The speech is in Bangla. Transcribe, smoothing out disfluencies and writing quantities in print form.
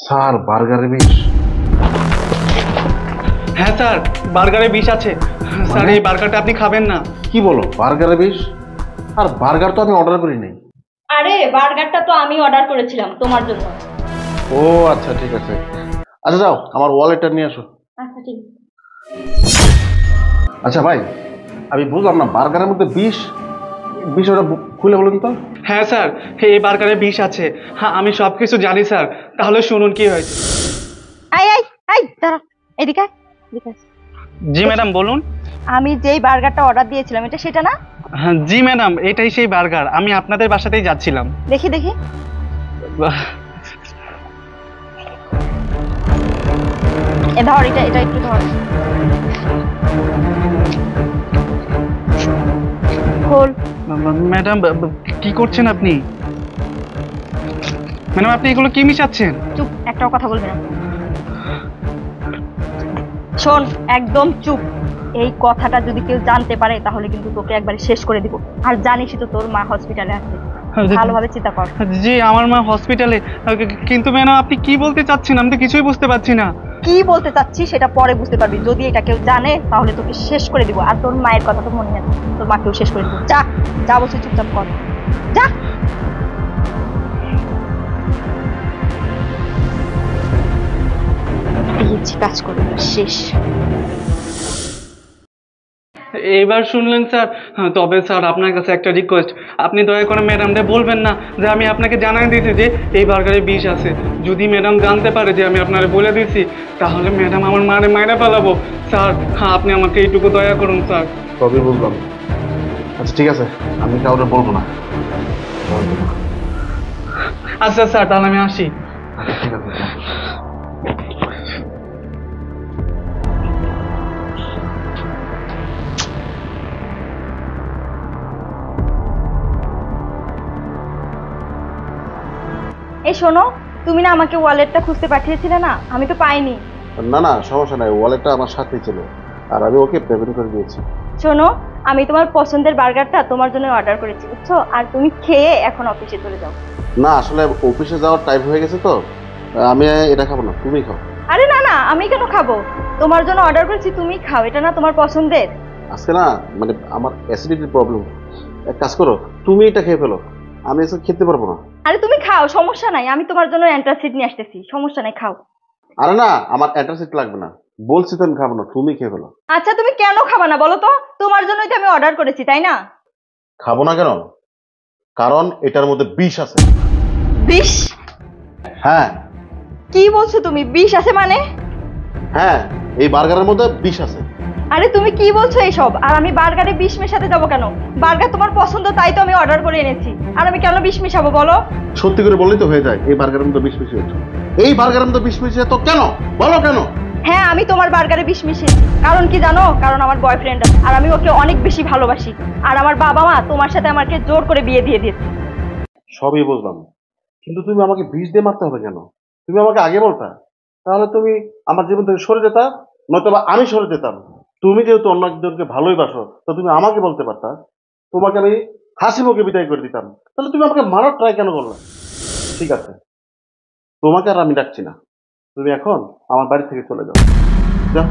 স্যার বার্গারে বিষ? হ্যাঁ স্যার, বার্গারে বিষ আছে স্যার। এই বার্গারটা আপনি খাবেন না। কি বলো বার্গারে বিষ? আর বার্গার তো আমি অর্ডার করি নাই। আরে বার্গারটা তো আমি অর্ডার করেছিলাম তোমার জন্য। ও আচ্ছা ঠিক আছে। আচ্ছা যাও আমার ওয়ালেটটা নিয়ে আসো। আচ্ছা ঠিক আছে। আচ্ছা ভাই, আমি বুঝলাম না বার্গারের মধ্যে বিষ। বিষ ওটা খুলে বলুন তো। হ্যাঁ স্যার, এই বার্গারে বিষ আছে। হ্যাঁ আমি সবকিছু জানি স্যার। তাহলে শুনুন কি হয়েছে। আই আই আই দাঁড়া, এদিকে আয়, এদিকে আয়। জি ম্যাডাম বলুন। আমি যেই বার্গারটা অর্ডার দিয়েছিলাম এটা সেটা না? হ্যাঁ জি ম্যাডাম, এটাই সেই বার্গার। আমি আপনাদের বাসাতেই যাচ্ছিলাম। দেখি দেখি। এ ধর, এটা এটা একটু ধর। খোল। ম্যাডাম কি করছেন আপনি? ম্যাডাম আপনি এগুলো কি মিশাচ্ছেন? চুপ, একটাও কথা বলবি না। শোন, একদম চুপ। এই কথাটা যদি কেউ জানতে পারে তাহলে কিন্তু তোকে একবারে শেষ করে দিব। আর জানিসই তো তোর মা হসপিটালে আছে, ভালোভাবে চিন্তা কর। জি আমার মা হসপিটালে। কিন্তু ম্যাডাম আপনি কি বলতে চাচ্ছেন? আমি তো কিছুই বুঝতে পারছি না। কি বলতে চাচ্ছি সেটা পরে বুঝতে পারবি। যদি এটা কেউ জানে তাহলে তোকে শেষ করে দিব। আর তোর মায়ের কথা তো মনে আছে, তোর মাকেও শেষ করে দিব। যা যা বলছি, চুপচাপ কর, যা। দিয়েছি কাজ করবে না, শেষ। এবার শুনলেন স্যার। তবে স্যার আপনার কাছে একটা রিকোয়েস্ট, আপনি দয়া করে ম্যাডামকে বলবেন না যে আমি আপনাকে জানাই দিয়েছি যে এই বার্গারে বিষ আছে। যদি ম্যাডাম জানতে পারে যে আমি আপনারে বলে দিয়েছি তাহলে ম্যাডাম আমার মারে মাইরে ফেলাবো। স্যার হ্যাঁ আপনি আমাকে এইটুকু দয়া করুন স্যার। সবই বুঝলাম। আচ্ছা ঠিক আছে, আমি কাউকে বলবো না। আচ্ছা স্যার তাহলে আমি আসি। আচ্ছা ঠিক আছে। এই শোনো, তুমি না আমাকে ওয়ালেটটা খুঁজতে পাঠিয়েছিলে না, আমি তো পাইনি। না না সমস্যা নাই, ওয়ালেটটা আমার সাথেই ছিল আর আমি ওকে পেমেন্ট করে দিয়েছি। শোনো, আমি তোমার পছন্দের বার্গারটা তোমার জন্য অর্ডার করেছি, বুঝছো? আর তুমি খেয়ে এখন অফিসে চলে যাও। না আসলে অফিসে যাওয়ার টাইম হয়ে গেছে তো, আমি এটা খাবো না, তুমি খাও। আরে না না, আমি কেন খাবো? তোমার জন্য অর্ডার করেছি, তুমি খাও। এটা না তোমার পছন্দের? আজকে না মানে আমার অ্যাসিডিটির প্রবলেম। এক কাজ করো, তুমি এটা খেয়ে ফেলো, আমি এসব খেতে পারবো না। আরে তুমি খাও, সমস্যা নাই। আমি তোমার জন্য অ্যান্টাসিড নিয়ে আসতেছি, সমস্যা নাই, খাও। আরে না আমার অ্যান্টাসিড লাগবে না, বলছি তো আমি খাবো না, তুমি খেয়ে ফেলো। আচ্ছা তুমি কেন খাবা না বলো তো? তোমার জন্যই তো আমি অর্ডার করেছি, তাই না? খাবো না কেন? কারণ এটার মধ্যে বিষ আছে। বিষ? হ্যাঁ। কি বলছো তুমি? বিষ আছে মানে? হ্যাঁ, এই বার্গারের মধ্যে বিষ আছে। আরে তুমি কি বলছো এইসব? আর আমি বার্গারে বিষ মেশাতে যাবো কেন? বার্গার তোমার পছন্দ তাই তো আমি অর্ডার করে এনেছি। আর আমি কেন বিষ মেশাবো বলো? সত্যি করে বললেই তো হয়ে যায়, এই বার্গারের মধ্যে বিষ মিশিয়েছে। এই বার্গারের মধ্যে বিষ মিশিয়ে তো কেন বলো কেন? হ্যাঁ আমি তোমার বার্গারে বিষ মিশিয়েছি। কারণ কি জানো? কারণ আমার বয়ফ্রেন্ড আছে আর আমি ওকে অনেক বেশি ভালোবাসি। আর আমার বাবা মা তোমার সাথে আমাকে জোর করে বিয়ে দিয়ে দিয়েছে। সবই বুঝলাম, কিন্তু তুমি আমাকে বিষ দিয়ে মারতে হবে কেন? তুমি আমাকে আগে বলতা, তাহলে তুমি আমার জীবন থেকে সরে যেতা, নয়তো বা আমি সরে যেতাম। তুমি যেহেতু অন্য একজনকে ভালোই বাসো, তো তুমি আমাকে বলতে পারতা, তোমাকে আমি হাসি মুখে বিদায় করে দিতাম। তাহলে তুমি আমাকে মারার ট্রাই কেন করলে? ঠিক আছে, তোমাকে আর আমি ডাকছি না, তুমি এখন আমার বাড়ি থেকে চলে যাও। যাও।